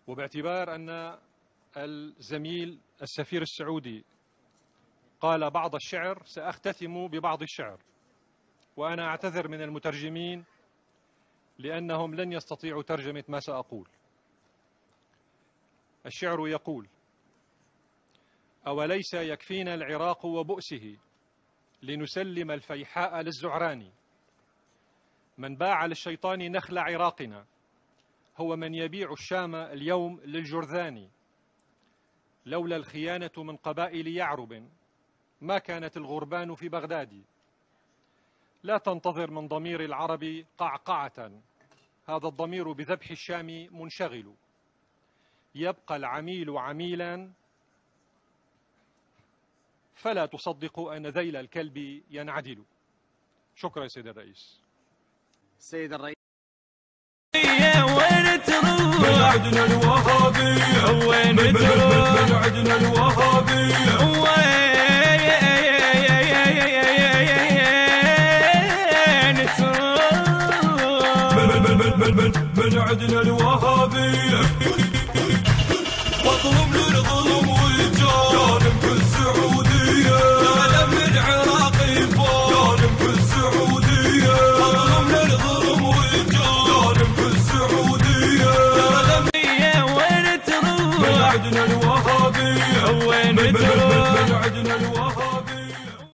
وباعتبار أن الزميل السفير السعودي قال بعض الشعر سأختتم ببعض الشعر، وأنا أعتذر من المترجمين لأنهم لن يستطيعوا ترجمة ما سأقول. الشعر يقول: أوليس يكفينا العراق وبؤسه لنسلم الفيحاء للزعران؟ من باع للشيطان نخل عراقنا هو من يبيع الشام اليوم للجرذان. لولا الخيانة من قبائل يعرب ما كانت الغربان في بغداد. لا تنتظر من ضمير العرب قعقعة، هذا الضمير بذبح الشام منشغل. يبقى العميل عميلا فلا تصدقوا أن ذيل الكلب ينعدل. شكرا يا سيد الرئيس. سيد الرئيس، وين تروح؟ من عدنا الوهابية، وين تروح؟ من عدنا الوهابية، وين تروح؟ من عدنا الوهابية. واطلب للظلم